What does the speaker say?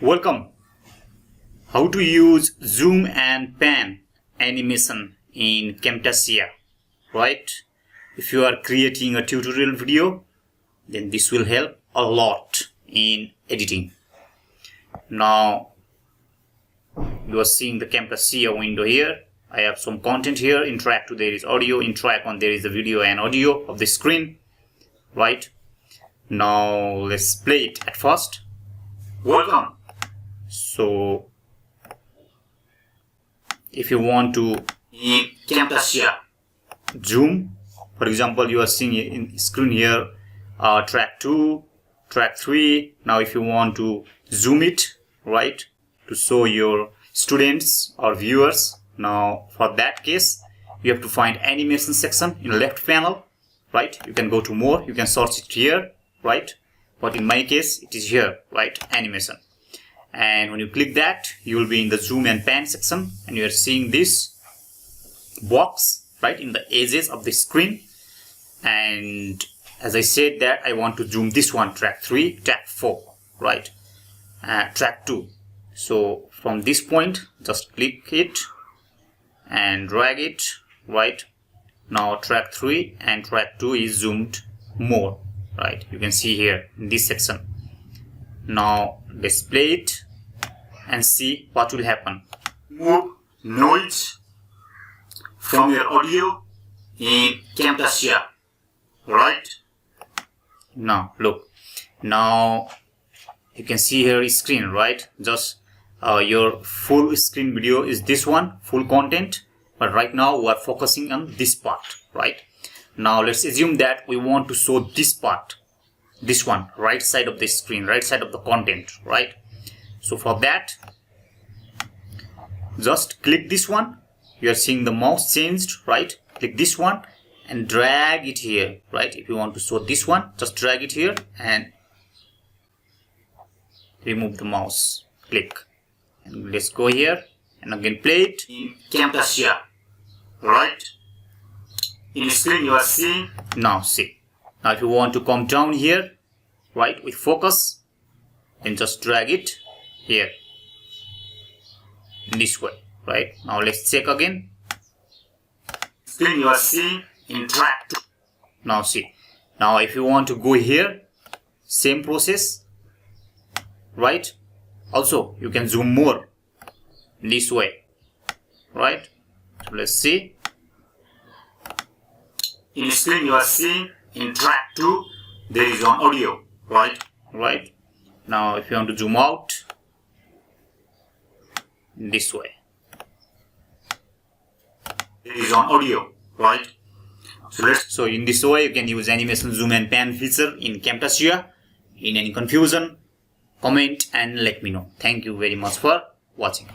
Welcome. How to use zoom and pan animation in Camtasia, right? If you are creating a tutorial video, then this will help a lot in editing. Now you are seeing the Camtasia window here. I have some content here. In track 2 there is audio, in track 1 there is the video and audio of the screen, right? Now let's play it at first. Welcome. So if you want to in Camtasia zoom, for example, you are seeing in screen here track 2, track 3. Now if you want to zoom it, right, to show your students or viewers, now for that case you have to find animation section in the left panel, right? You can go to more, you can search it here, right? But in my case it is here, right? Animation. And when you click that, you will be in the zoom and pan section, and you are seeing this box right in the edges of the screen. And as I said that I want to zoom this one, track 3, track 4, right, track 2. So from this point just click it and drag it, right? Now track 3 and track 2 is zoomed more, right? You can see here in this section. Now display it and see what will happen. Move noise from your audio in Camtasia, right? Now look, now you can see here is screen, right? Just your full screen video is this one, full content, but right now we are focusing on this part, right? Now let's assume that we want to show this part, this one, right side of the screen, right side of the content, right? So for that, just click this one. You are seeing the mouse changed, right? Click this one and drag it here, right? If you want to show this one, just drag it here and remove the mouse, click, and let's go here and again play it in Camtasia, right? In the screen you are seeing, now see. Now if you want to come down here, right, with focus, then just drag it here in this way, right? Now let's check again. Screen you are seeing in track 2. Now see. Now if you want to go here, same process, right? Also you can zoom more in this way, right? So let's see. In the screen you are seeing in track 2 there is on audio, right? Now if you want to zoom out in this way, there is on audio, right? So in this way you can use animation zoom and pan feature in Camtasia. In any confusion, comment and let me know. Thank you very much for watching.